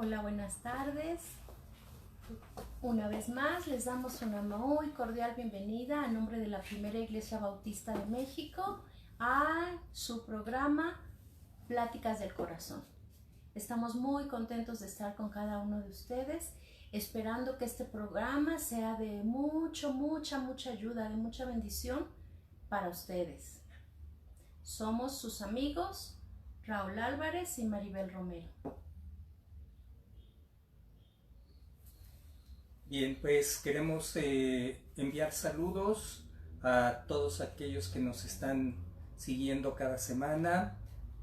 Hola, buenas tardes. Una vez más les damos una muy cordial bienvenida a nombre de la Primera Iglesia Bautista de México a su programa Pláticas del Corazón. Estamos muy contentos de estar con cada uno de ustedes, esperando que este programa sea de mucha ayuda, de mucha bendición para ustedes. Somos sus amigos Raúl Álvarez y Maribel Romero. Bien, pues queremos enviar saludos a todos aquellos que nos están siguiendo cada semana.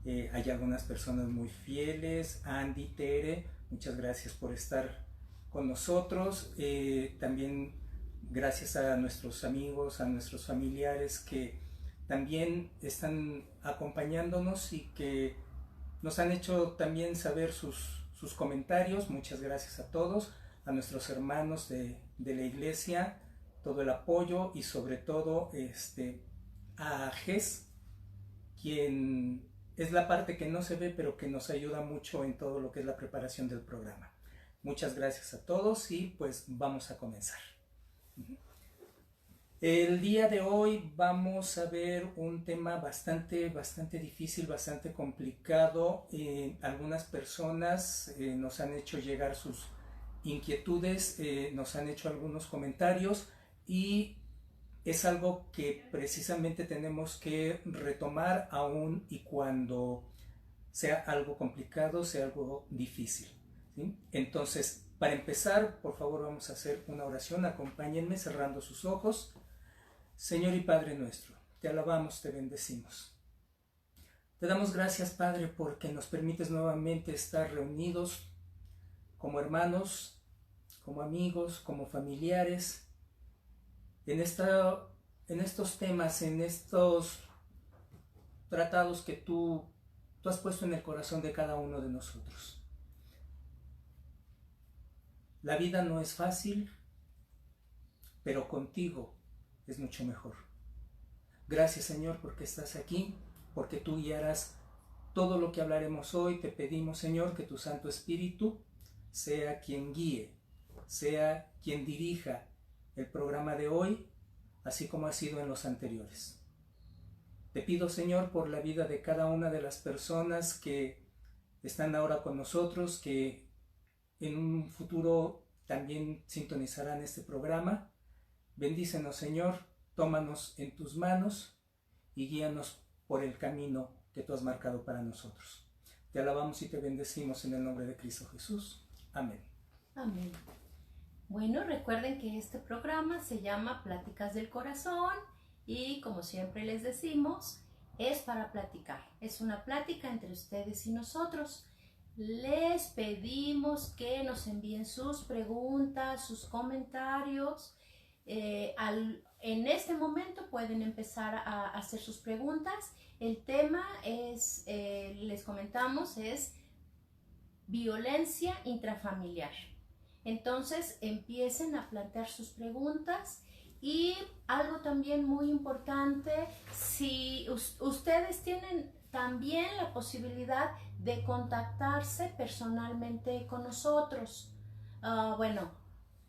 Hay algunas personas muy fieles. Andy, Tere, muchas gracias por estar con nosotros. También gracias a nuestros amigos, a nuestros familiares que también están acompañándonos y que nos han hecho también saber sus comentarios. Muchas gracias a todos. A nuestros hermanos de la iglesia, todo el apoyo y sobre todo a Ges, quien es la parte que no se ve pero que nos ayuda mucho en todo lo que es la preparación del programa. Muchas gracias a todos y pues vamos a comenzar. El día de hoy vamos a ver un tema bastante difícil, bastante complicado. Algunas personas nos han hecho llegar sus inquietudes, nos han hecho algunos comentarios y es algo que precisamente tenemos que retomar aún y cuando sea algo complicado, sea algo difícil, ¿sí? Entonces, para empezar, por favor vamos a hacer una oración. Acompáñenme cerrando sus ojos. Señor y Padre nuestro, te alabamos, te bendecimos. Te damos gracias, Padre, porque nos permites nuevamente estar reunidos como hermanos, como amigos, como familiares, en estos temas, en estos tratados que tú has puesto en el corazón de cada uno de nosotros. La vida no es fácil, pero contigo es mucho mejor. Gracias, Señor, porque estás aquí, porque tú guiarás todo lo que hablaremos hoy. Te pedimos, Señor, que tu Santo Espíritu sea quien guíe, sea quien dirija el programa de hoy, así como ha sido en los anteriores. Te pido, Señor, por la vida de cada una de las personas que están ahora con nosotros, que en un futuro también sintonizarán este programa. Bendícenos, Señor, tómanos en tus manos y guíanos por el camino que tú has marcado para nosotros. Te alabamos y te bendecimos en el nombre de Cristo Jesús. Amén. Amén. Bueno, recuerden que este programa se llama Pláticas del Corazón y como siempre les decimos, es para platicar. Es una plática entre ustedes y nosotros. Les pedimos que nos envíen sus preguntas, sus comentarios. En este momento pueden empezar a hacer sus preguntas. El tema es, les comentamos, es violencia intrafamiliar. Entonces empiecen a plantear sus preguntas y algo también muy importante, si ustedes tienen también la posibilidad de contactarse personalmente con nosotros. Bueno,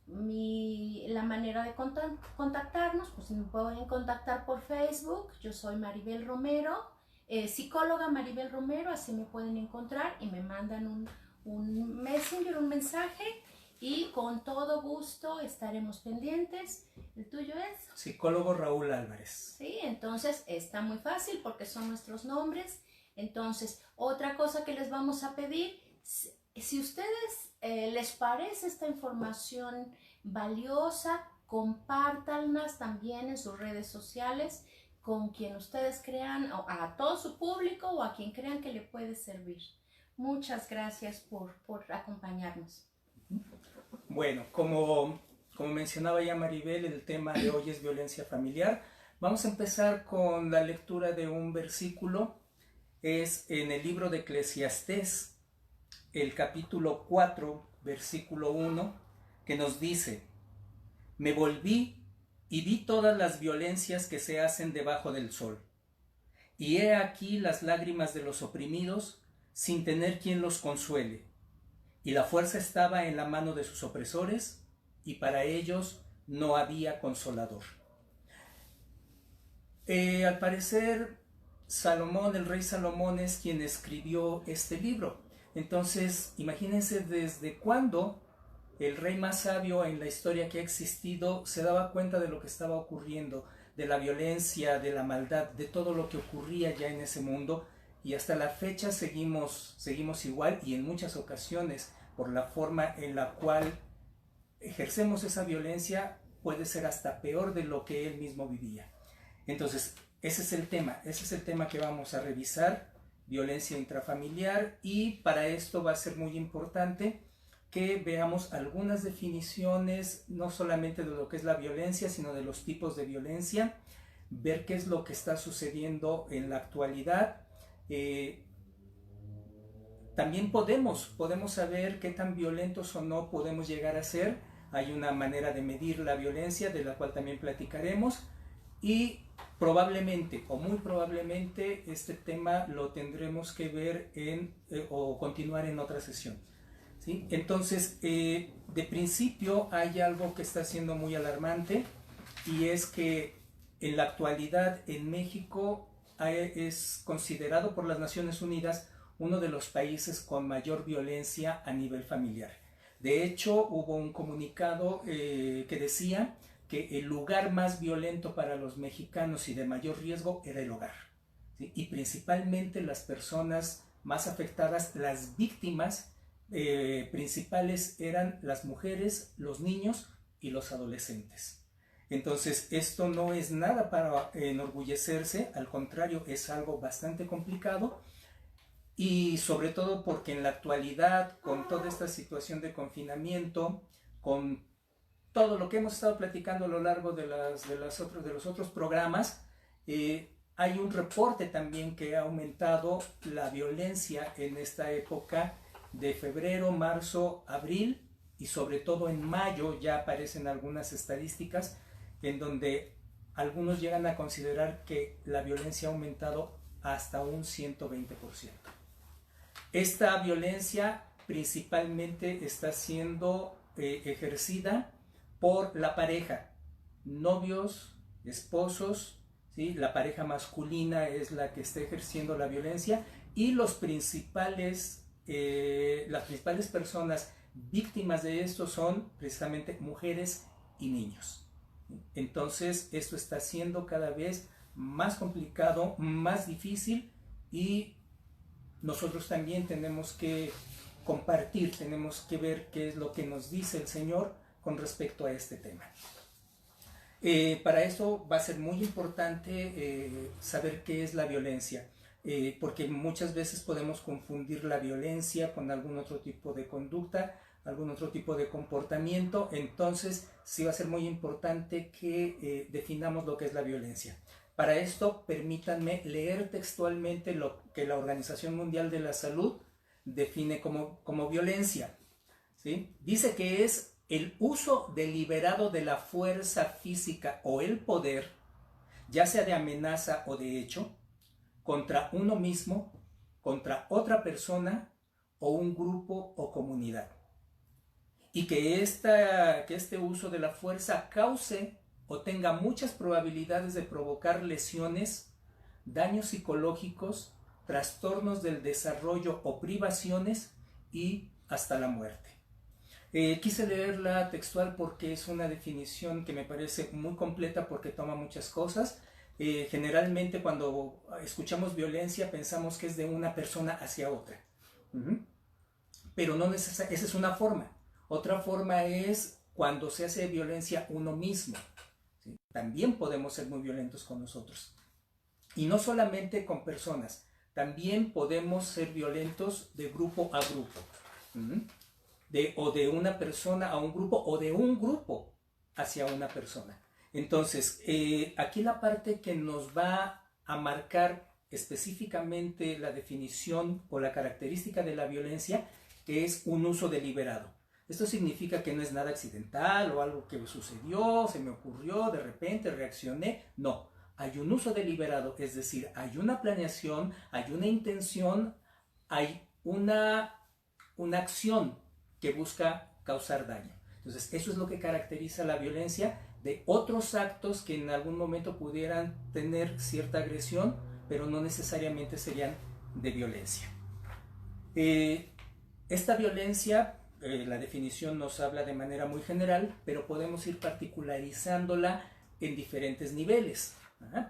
la manera de contactarnos, pues me pueden contactar por Facebook. Yo soy Maribel Romero, psicóloga Maribel Romero, así me pueden encontrar y me mandan un messenger, un mensaje y con todo gusto estaremos pendientes. ¿El tuyo es? Psicólogo Raúl Álvarez. Sí, entonces está muy fácil porque son nuestros nombres. Entonces, otra cosa que les vamos a pedir, si ustedes les parece esta información valiosa, compártanlas también en sus redes sociales con quien ustedes crean, o a todo su público o a quien crean que le puede servir. Muchas gracias por acompañarnos. Bueno, como mencionaba ya Maribel, el tema de hoy es violencia familiar. Vamos a empezar con la lectura de un versículo. Es en el libro de Eclesiastés, el capítulo 4, versículo 1, que nos dice: me volví y vi todas las violencias que se hacen debajo del sol. Y he aquí las lágrimas de los oprimidos, sin tener quien los consuele. y la fuerza estaba en la mano de sus opresores, y para ellos no había consolador. Al parecer, Salomón, el rey Salomón, es quien escribió este libro. Entonces, imagínense desde cuándo el rey más sabio en la historia que ha existido se daba cuenta de lo que estaba ocurriendo, de la violencia, de la maldad, de todo lo que ocurría ya en ese mundo, y hasta la fecha seguimos igual, y en muchas ocasiones por la forma en la cual ejercemos esa violencia puede ser hasta peor de lo que él mismo vivía. Entonces, ese es el tema que vamos a revisar, violencia intrafamiliar, y para esto va a ser muy importante que veamos algunas definiciones, no solamente de lo que es la violencia, sino de los tipos de violencia, ver qué es lo que está sucediendo en la actualidad. También podemos saber qué tan violentos o no podemos llegar a ser. Hay una manera de medir la violencia, de la cual también platicaremos, y probablemente o muy probablemente este tema lo tendremos que ver o continuar en otra sesión, ¿sí? Entonces, de principio hay algo que está siendo muy alarmante, y es que en la actualidad en México es considerado por las Naciones Unidas uno de los países con mayor violencia a nivel familiar. De hecho, hubo un comunicado que decía que el lugar más violento para los mexicanos y de mayor riesgo era el hogar, ¿sí? Y principalmente las personas más afectadas, las víctimas principales, eran las mujeres, los niños y los adolescentes. Entonces, esto no es nada para enorgullecerse, al contrario, es algo bastante complicado, y sobre todo porque en la actualidad, con toda esta situación de confinamiento, con todo lo que hemos estado platicando a lo largo de los otros programas, hay un reporte también que ha aumentado la violencia en esta época de febrero, marzo, abril, y sobre todo en mayo ya aparecen algunas estadísticas en donde algunos llegan a considerar que la violencia ha aumentado hasta un 120%. Esta violencia principalmente está siendo ejercida por la pareja, novios, esposos, ¿sí? La pareja masculina es la que está ejerciendo la violencia, y las principales personas víctimas de esto son precisamente mujeres y niños. Entonces, esto está siendo cada vez más complicado, más difícil, y nosotros también tenemos que compartir, tenemos que ver qué es lo que nos dice el Señor con respecto a este tema. Para eso va a ser muy importante saber qué es la violencia, porque muchas veces podemos confundir la violencia con algún otro tipo de conducta, algún otro tipo de comportamiento. Entonces sí va a ser muy importante que definamos lo que es la violencia. Para esto, permítanme leer textualmente lo que la Organización Mundial de la Salud define como violencia, ¿sí? Dice que es el uso deliberado de la fuerza física o el poder, ya sea de amenaza o de hecho, contra uno mismo, contra otra persona o un grupo o comunidad. Y que este uso de la fuerza cause o tenga muchas probabilidades de provocar lesiones, daños psicológicos, trastornos del desarrollo o privaciones, y hasta la muerte. Quise leerla textual porque es una definición que me parece muy completa, porque toma muchas cosas. Generalmente cuando escuchamos violencia pensamos que es de una persona hacia otra, pero no necesariamente. Esa es una forma. Otra forma es cuando se hace violencia uno mismo, ¿sí? También podemos ser muy violentos con nosotros, y no solamente con personas, también podemos ser violentos de grupo a grupo, o de una persona a un grupo, o de un grupo hacia una persona. Entonces, aquí la parte que nos va a marcar específicamente la definición o la característica de la violencia es un uso deliberado. Esto significa que no es nada accidental o algo que sucedió, se me ocurrió, de repente reaccioné. No, hay un uso deliberado, es decir, hay una planeación, hay una intención, hay una acción que busca causar daño. Entonces, eso es lo que caracteriza la violencia de otros actos que en algún momento pudieran tener cierta agresión, pero no necesariamente serían de violencia. Esta violencia, la definición nos habla de manera muy general, pero podemos ir particularizándola en diferentes niveles.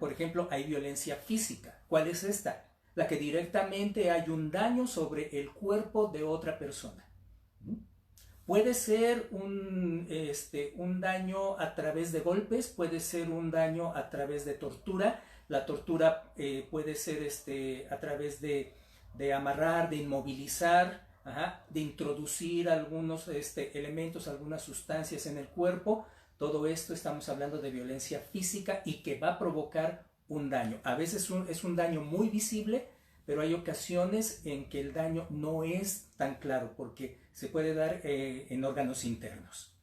Por ejemplo, hay violencia física. ¿Cuál es esta? La que directamente hay un daño sobre el cuerpo de otra persona. Puede ser un daño a través de golpes, puede ser un daño a través de tortura. La tortura puede ser a través de amarrar, de inmovilizar, de introducir algunos elementos, algunas sustancias en el cuerpo. Todo esto estamos hablando de violencia física y que va a provocar un daño. A veces es un daño muy visible, pero hay ocasiones en que el daño no es tan claro porque se puede dar en órganos internos.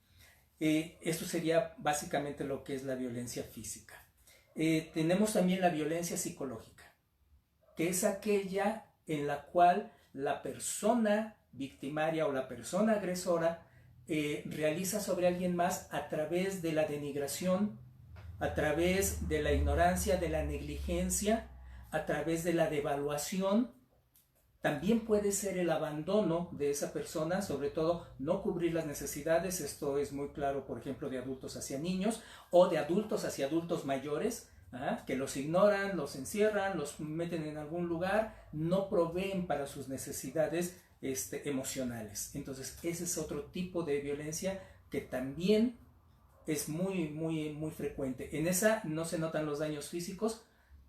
Esto sería básicamente lo que es la violencia física. Tenemos también la violencia psicológica, que es aquella en la cual la persona victimaria o la persona agresora realiza sobre alguien más a través de la denigración, a través de la ignorancia, de la negligencia, a través de la devaluación. También puede ser el abandono de esa persona, sobre todo no cubrir las necesidades. Esto es muy claro, por ejemplo, de adultos hacia niños o de adultos hacia adultos mayores, que los ignoran, los encierran, los meten en algún lugar, no proveen para sus necesidades emocionales. Entonces, ese es otro tipo de violencia que también es muy, muy, muy frecuente. En esa no se notan los daños físicos,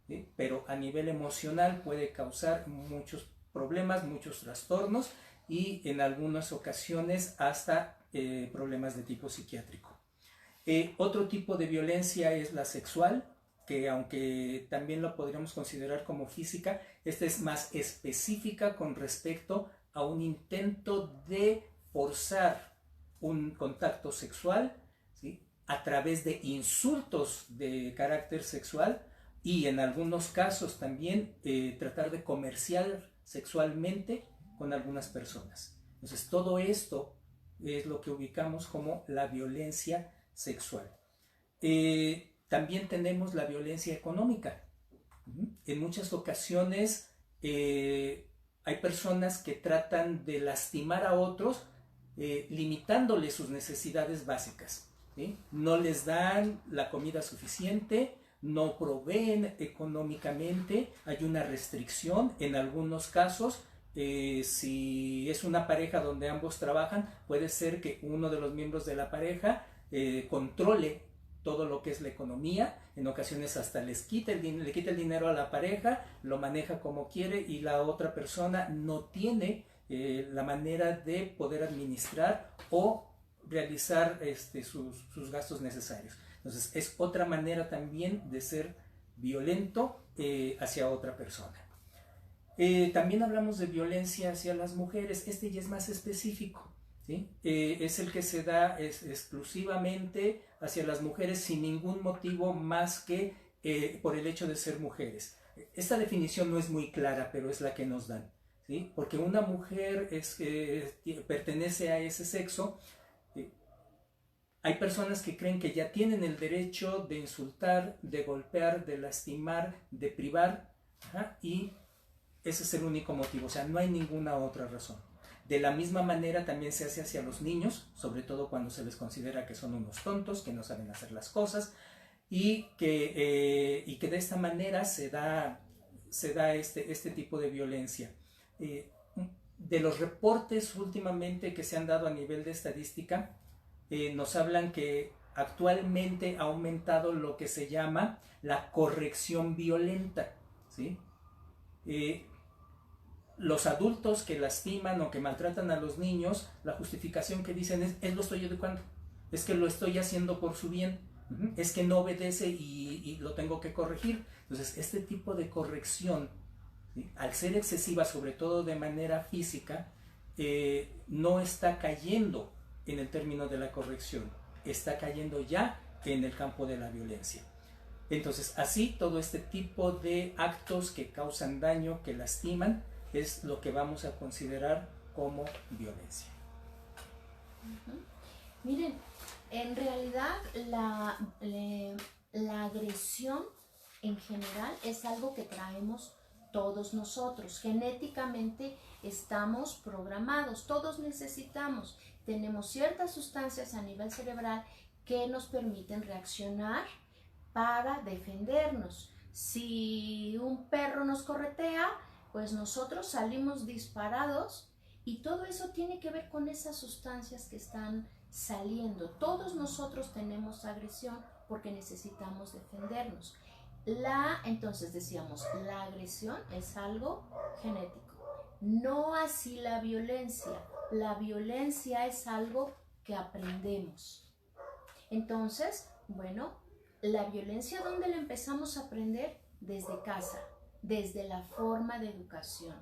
¿sí? Pero a nivel emocional puede causar muchos problemas, muchos trastornos y en algunas ocasiones hasta problemas de tipo psiquiátrico. Otro tipo de violencia es la sexual, que aunque también lo podríamos considerar como física, esta es más específica con respecto a un intento de forzar un contacto sexual, ¿sí? A través de insultos de carácter sexual y en algunos casos también tratar de comerciar sexualmente con algunas personas. Entonces todo esto es lo que ubicamos como la violencia sexual. También tenemos la violencia económica. En muchas ocasiones hay personas que tratan de lastimar a otros limitándoles sus necesidades básicas, ¿sí? No les dan la comida suficiente, no proveen económicamente, hay una restricción en algunos casos. Si es una pareja donde ambos trabajan, puede ser que uno de los miembros de la pareja controle todo lo que es la economía. En ocasiones hasta le quita el dinero a la pareja, lo maneja como quiere y la otra persona no tiene la manera de poder administrar o realizar sus gastos necesarios. Entonces es otra manera también de ser violento hacia otra persona. También hablamos de violencia hacia las mujeres. Este ya es más específico, ¿sí? Es el que se da exclusivamente hacia las mujeres sin ningún motivo más que por el hecho de ser mujeres. Esta definición no es muy clara, pero es la que nos dan, ¿sí? Porque una mujer pertenece a ese sexo. Hay personas que creen que ya tienen el derecho de insultar, de golpear, de lastimar, de privar, y ese es el único motivo, o sea, no hay ninguna otra razón. De la misma manera también se hace hacia los niños, sobre todo cuando se les considera que son unos tontos, que no saben hacer las cosas, y que de esta manera se da este tipo de violencia. De los reportes últimamente que se han dado a nivel de estadística, nos hablan que actualmente ha aumentado lo que se llama la corrección violenta, ¿sí? Los adultos que lastiman o que maltratan a los niños, la justificación que dicen es lo estoy educando, es que lo estoy haciendo por su bien, es que no obedece y lo tengo que corregir. Entonces este tipo de corrección, ¿sí? Al ser excesiva, sobre todo de manera física, no está cayendo en el término de la corrección, está cayendo ya en el campo de la violencia. Entonces, así todo este tipo de actos que causan daño, que lastiman, es lo que vamos a considerar como violencia. Ujú. Miren, en realidad la agresión en general es algo que traemos todos nosotros. Genéticamente estamos programados, todos necesitamos. Tenemos ciertas sustancias a nivel cerebral que nos permiten reaccionar para defendernos. Si un perro nos corretea, pues nosotros salimos disparados y todo eso tiene que ver con esas sustancias que están saliendo. Todos nosotros tenemos agresión porque necesitamos defendernos. Entonces decíamos, la agresión es algo genético. No así la violencia. La violencia es algo que aprendemos. Entonces, bueno, la violencia, ¿dónde la empezamos a aprender? Desde casa, desde la forma de educación.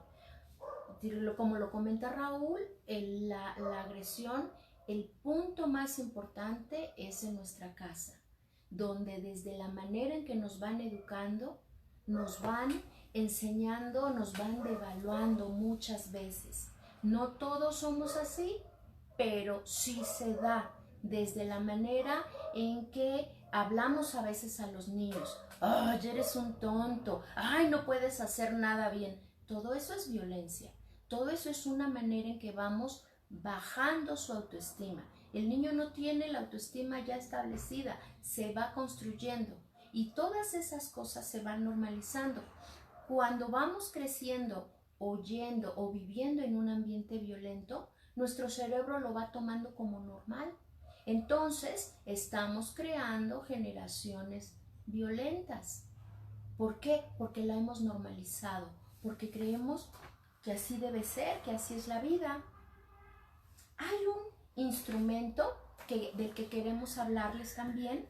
Como lo comenta Raúl, la agresión, el punto más importante es en nuestra casa, donde desde la manera en que nos van educando, nos van enseñando, nos van devaluando muchas veces. No todos somos así, pero sí se da desde la manera en que hablamos a veces a los niños. ¡Ay, eres un tonto! ¡Ay, no puedes hacer nada bien! Todo eso es violencia. Todo eso es una manera en que vamos bajando su autoestima. El niño no tiene la autoestima ya establecida, se va construyendo y todas esas cosas se van normalizando. Cuando vamos creciendo, oyendo o viviendo en un ambiente violento, nuestro cerebro lo va tomando como normal. Entonces, estamos creando generaciones violentas. ¿Por qué? Porque la hemos normalizado, porque creemos que así debe ser, que así es la vida. Hay un instrumento del que queremos hablarles también,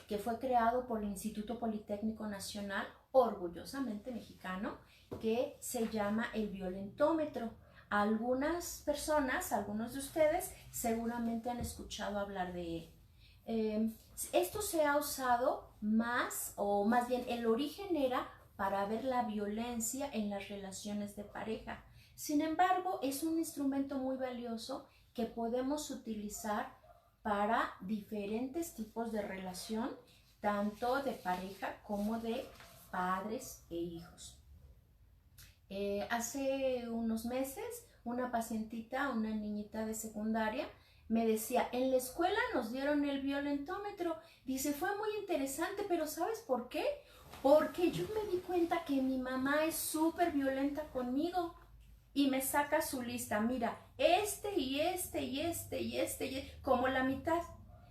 que fue creado por el Instituto Politécnico Nacional, orgullosamente mexicano, que se llama el violentómetro. Algunas personas, algunos de ustedes, seguramente han escuchado hablar de él. Esto se ha usado más, o más bien el origen era para ver la violencia en las relaciones de pareja. Sin embargo, es un instrumento muy valioso que podemos utilizar para diferentes tipos de relación, tanto de pareja como de padres e hijos. Hace unos meses, una pacientita, una niñita de secundaria, me decía, en la escuela nos dieron el violentómetro. Dice, fue muy interesante, pero ¿sabes por qué? Porque yo me di cuenta que mi mamá es súper violenta conmigo. Y me saca su lista, mira, como la mitad.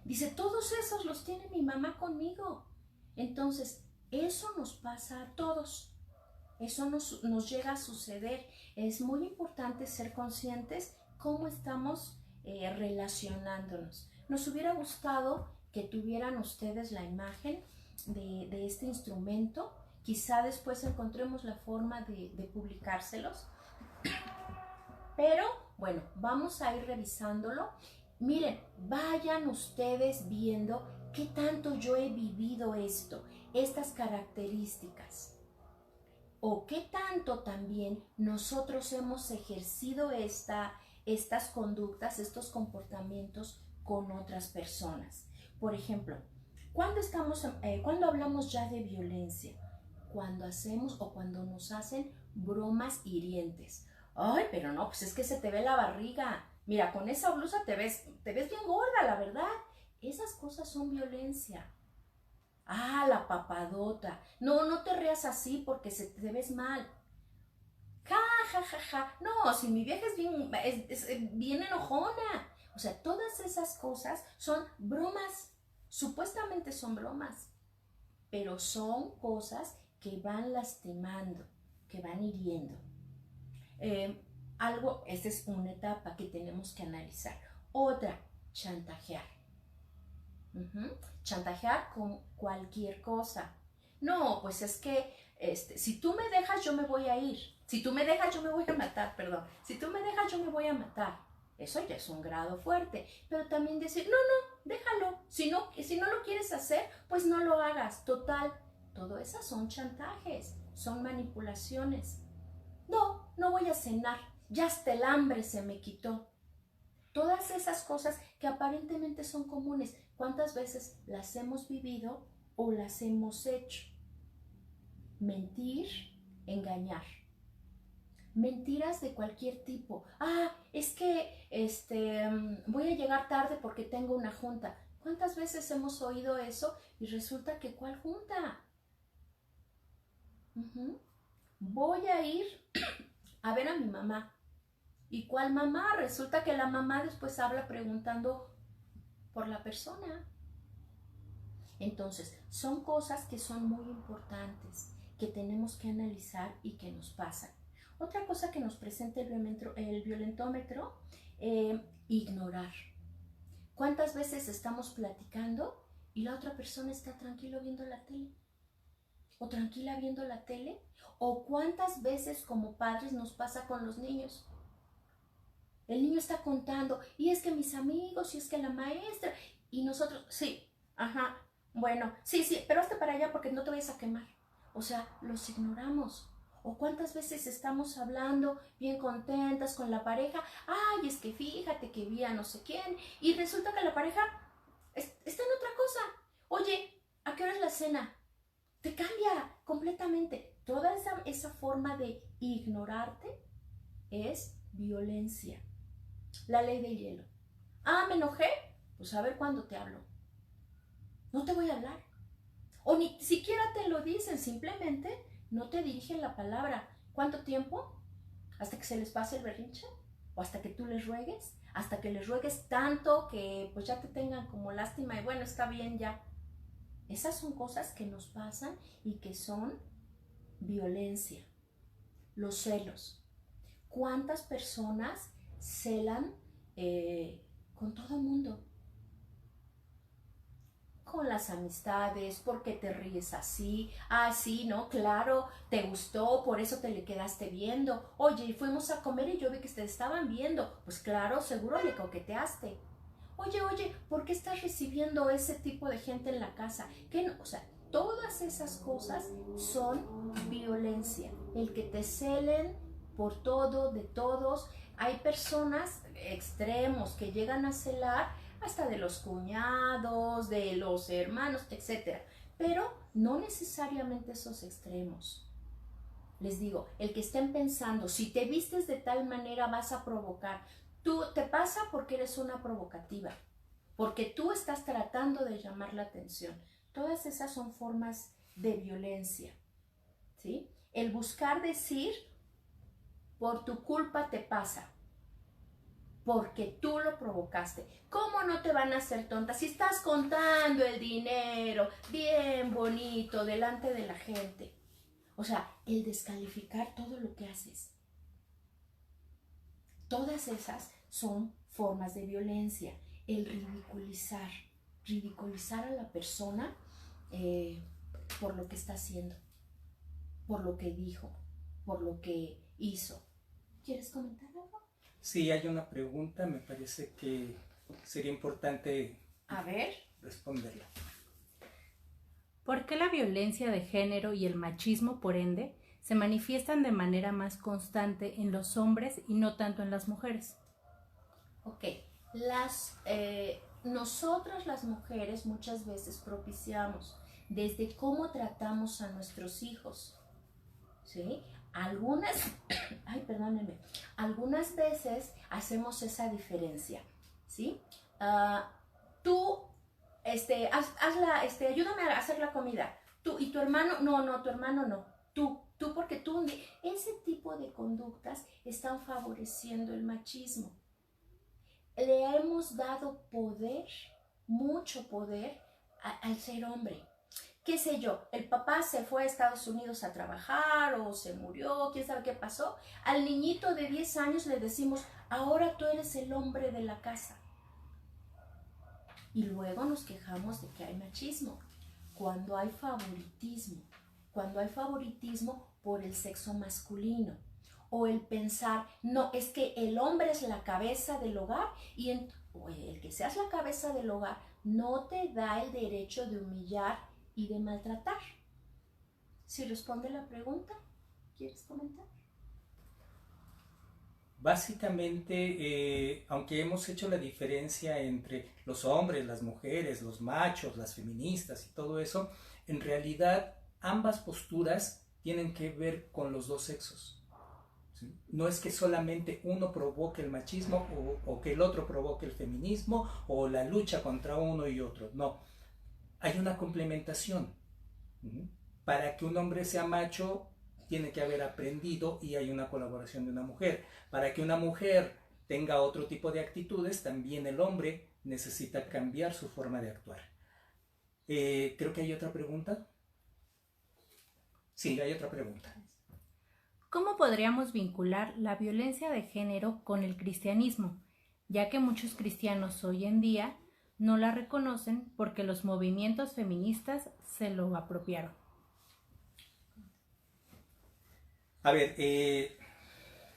Dice, todos esos los tiene mi mamá conmigo. Entonces, eso nos pasa a todos. Eso nos llega a suceder. Es muy importante ser conscientes cómo estamos relacionándonos. Nos hubiera gustado que tuvieran ustedes la imagen de este instrumento. Quizá después encontremos la forma de publicárselos. Pero bueno, vamos a ir revisándolo. Miren, vayan ustedes viendo qué tanto yo he vivido estas características. O qué tanto también nosotros hemos ejercido estas conductas, estos comportamientos con otras personas. Por ejemplo, ¿cuándo hablamos ya de violencia? Cuando hacemos o cuando nos hacen bromas hirientes. Ay, pero no, pues es que se te ve la barriga. Mira, con esa blusa te ves bien gorda, la verdad. Esas cosas son violencia. Ah, la papadota. No, no te rías así porque te ves mal. Ja, ja, ja, ja. No, si mi vieja es bien enojona. O sea, todas esas cosas son bromas. Supuestamente son bromas. Pero son cosas que van lastimando, que van hiriendo. Esta es una etapa que tenemos que analizar. Otra, chantajear. Chantajear con cualquier cosa. No, pues es que si tú me dejas yo me voy a ir. Si tú me dejas yo me voy a matar, perdón. Si tú me dejas yo me voy a matar. Eso ya es un grado fuerte. Pero también decir, no, déjalo. Si no lo quieres hacer, pues no lo hagas. Total, todo esas son chantajes, son manipulaciones. No voy a cenar. Ya hasta el hambre se me quitó. Todas esas cosas que aparentemente son comunes, ¿cuántas veces las hemos vivido o las hemos hecho? Mentir, engañar. Mentiras de cualquier tipo. Es que voy a llegar tarde porque tengo una junta. ¿Cuántas veces hemos oído eso y resulta que ¿cuál junta? Voy a ir a ver a mi mamá. ¿Y cuál mamá? Resulta que la mamá después habla preguntando por la persona. Entonces, son cosas que son muy importantes, que tenemos que analizar y que nos pasan. Otra cosa que nos presenta el violentómetro, ignorar. ¿Cuántas veces estamos platicando y la otra persona está tranquilo viendo la tele? ¿O tranquila viendo la tele? ¿O cuántas veces como padres nos pasa con los niños? El niño está contando, y es que mis amigos, y es que la maestra, y nosotros, sí, bueno, sí, pero hazte para allá porque no te vayas a quemar. O sea, los ignoramos. O cuántas veces estamos hablando bien contentas con la pareja, es que fíjate que vi a no sé quién, y resulta que la pareja está en otra cosa. Oye, ¿a qué hora es la cena? Te cambia completamente. Toda esa forma de ignorarte es violencia. La ley del hielo. Me enojé. Pues a ver cuándo te hablo. No te voy a hablar. O ni siquiera te lo dicen, simplemente no te dirigen la palabra. ¿Cuánto tiempo? ¿Hasta que se les pase el berrinche? ¿O hasta que tú les ruegues? Hasta que les ruegues tanto que pues ya te tengan como lástima y bueno, está bien ya. Esas son cosas que nos pasan y que son violencia. Los celos. ¿Cuántas personas celan con todo el mundo? Con las amistades, ¿por qué te ríes así? Sí, ¿no? Claro, te gustó, por eso te le quedaste viendo. Oye, fuimos a comer y yo vi que te estaban viendo. Pues claro, seguro le coqueteaste. Oye, ¿por qué estás recibiendo ese tipo de gente en la casa? ¿Qué no? O sea, todas esas cosas son violencia. El que te celen por todo, de todos. Hay personas extremos que llegan a celar hasta de los cuñados, de los hermanos, etc. Pero no necesariamente esos extremos. Les digo, el que estén pensando, si te vistes de tal manera vas a provocar. Tú te pasa porque eres una provocativa, porque tú estás tratando de llamar la atención. Todas esas son formas de violencia, ¿sí? El buscar decir, por tu culpa te pasa, porque tú lo provocaste. ¿Cómo no te van a hacer tonta si estás contando el dinero bien bonito delante de la gente? O sea, el descalificar todo lo que haces. Todas esas son formas de violencia. El ridiculizar a la persona por lo que está haciendo, por lo que dijo, por lo que hizo. ¿Quieres comentar algo? Sí, hay una pregunta, me parece que sería importante responderla. ¿Por qué la violencia de género y el machismo, por ende, se manifiestan de manera más constante en los hombres y no tanto en las mujeres? Ok, nosotras las mujeres muchas veces propiciamos desde cómo tratamos a nuestros hijos, ¿sí? Algunas veces hacemos esa diferencia, ¿sí? Tú, ayúdame a hacer la comida. Tú y tu hermano, no, tu hermano no. Tú, porque tú, ese tipo de conductas están favoreciendo el machismo. Le hemos dado poder, mucho poder, al ser hombre. ¿Qué sé yo? El papá se fue a Estados Unidos a trabajar o se murió, quién sabe qué pasó. Al niñito de 10 años le decimos, ahora tú eres el hombre de la casa. Y luego nos quejamos de que hay machismo, cuando hay favoritismo por el sexo masculino. O el pensar, no, es que el hombre es la cabeza del hogar y el que seas la cabeza del hogar no te da el derecho de humillar y de maltratar. Si responde la pregunta, ¿quieres comentar? Básicamente, aunque hemos hecho la diferencia entre los hombres, las mujeres, los machos, las feministas y todo eso, en realidad ambas posturas tienen que ver con los dos sexos. ¿Sí? No es que solamente uno provoque el machismo o que el otro provoque el feminismo o la lucha contra uno y otro. No, hay una complementación. Para que un hombre sea macho, tiene que haber aprendido y hay una colaboración de una mujer. Para que una mujer tenga otro tipo de actitudes, también el hombre necesita cambiar su forma de actuar. Creo que hay otra pregunta. Sí, hay otra pregunta. ¿Cómo podríamos vincular la violencia de género con el cristianismo, ya que muchos cristianos hoy en día no la reconocen porque los movimientos feministas se lo apropiaron? A ver,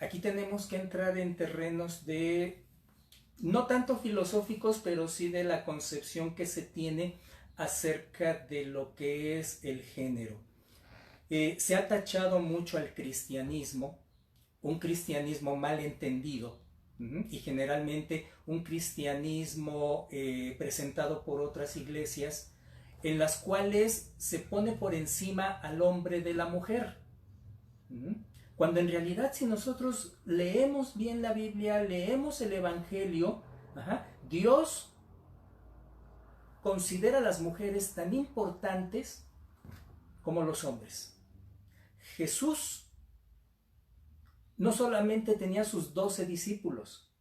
aquí tenemos que entrar en terrenos de, no tanto filosóficos, pero sí de la concepción que se tiene acerca de lo que es el género. Se ha tachado mucho al cristianismo, un cristianismo mal entendido, y generalmente un cristianismo presentado por otras iglesias, en las cuales se pone por encima al hombre de la mujer. Cuando en realidad, si nosotros leemos bien la Biblia, leemos el Evangelio, Dios considera a las mujeres tan importantes como los hombres. Jesús no solamente tenía sus 12 discípulos,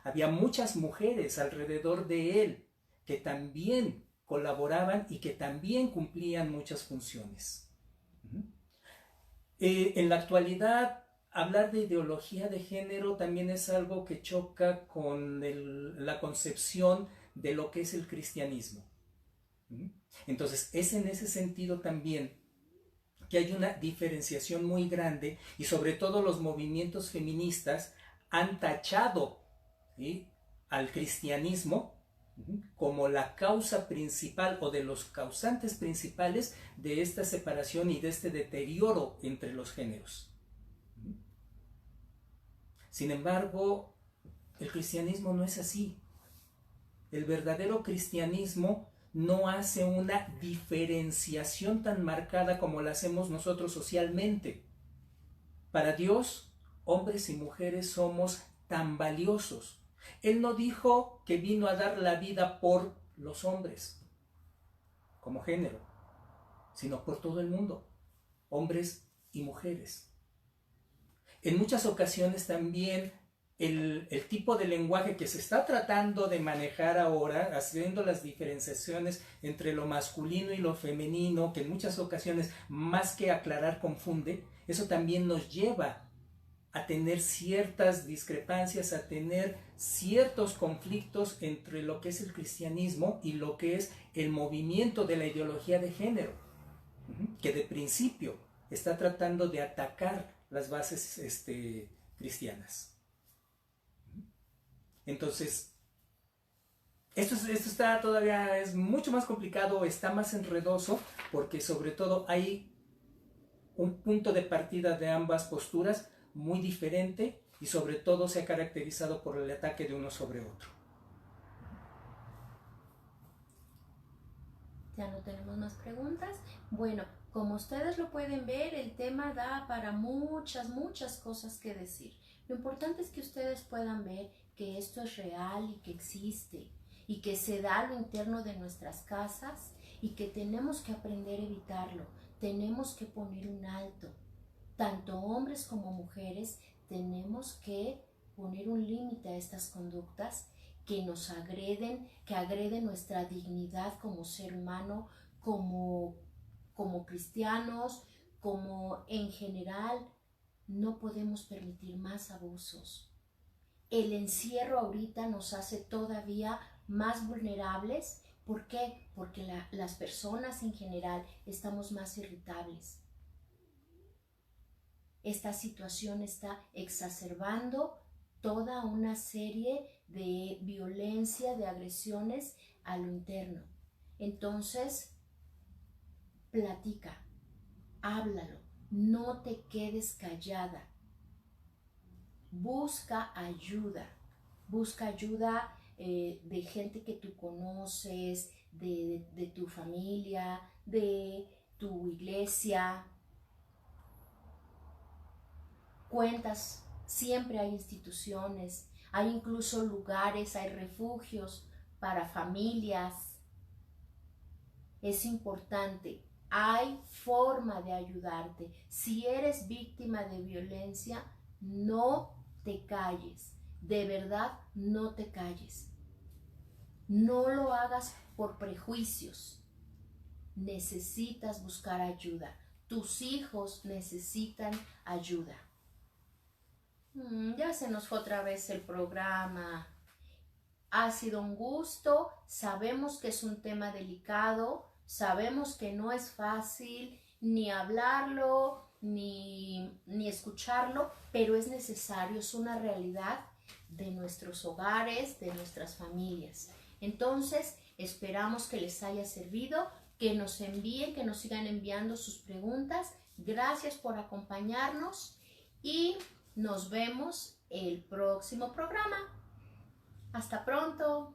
había muchas mujeres alrededor de él que también colaboraban y que también cumplían muchas funciones. En la actualidad, hablar de ideología de género también es algo que choca con la concepción de lo que es el cristianismo. Entonces, es en ese sentido también que hay una diferenciación muy grande y sobre todo los movimientos feministas han tachado, ¿sí?, al cristianismo como la causa principal o de los causantes principales de esta separación y de este deterioro entre los géneros. Sin embargo, el cristianismo no es así. El verdadero cristianismo no hace una diferenciación tan marcada como la hacemos nosotros socialmente. Para Dios, hombres y mujeres somos tan valiosos. Él no dijo que vino a dar la vida por los hombres, como género, sino por todo el mundo, hombres y mujeres. En muchas ocasiones también el tipo de lenguaje que se está tratando de manejar ahora, haciendo las diferenciaciones entre lo masculino y lo femenino, que en muchas ocasiones más que aclarar confunde, eso también nos lleva a tener ciertas discrepancias, a tener ciertos conflictos entre lo que es el cristianismo y lo que es el movimiento de la ideología de género, que de principio está tratando de atacar las bases cristianas. Entonces, esto está todavía, es mucho más complicado, está más enredoso, porque sobre todo hay un punto de partida de ambas posturas muy diferente y sobre todo se ha caracterizado por el ataque de uno sobre otro. Ya no tenemos más preguntas. Bueno, como ustedes lo pueden ver, el tema da para muchas cosas que decir. Lo importante es que ustedes puedan ver que esto es real y que existe y que se da a lo interno de nuestras casas y que tenemos que aprender a evitarlo. Tenemos que poner un alto. Tanto hombres como mujeres tenemos que poner un límite a estas conductas que nos agreden, que agreden nuestra dignidad como ser humano, como cristianos, como en general. No podemos permitir más abusos. El encierro ahorita nos hace todavía más vulnerables. ¿Por qué? Porque las personas en general estamos más irritables. Esta situación está exacerbando toda una serie de violencia, de agresiones a lo interno. Entonces, platica, háblalo, no te quedes callada. busca ayuda de gente que tú conoces, de tu familia, de tu iglesia. Cuentas, siempre hay instituciones, hay incluso lugares, hay refugios para familias. Es importante, hay forma de ayudarte. Si eres víctima de violencia, no te calles. De verdad, no te calles. No lo hagas por prejuicios. Necesitas buscar ayuda. Tus hijos necesitan ayuda. Ya se nos fue otra vez el programa. Ha sido un gusto. Sabemos que es un tema delicado. Sabemos que no es fácil ni hablarlo, ni escucharlo, pero es necesario, es una realidad de nuestros hogares, de nuestras familias. Entonces, esperamos que les haya servido, que nos envíen, que nos sigan enviando sus preguntas. Gracias por acompañarnos y nos vemos el próximo programa. Hasta pronto.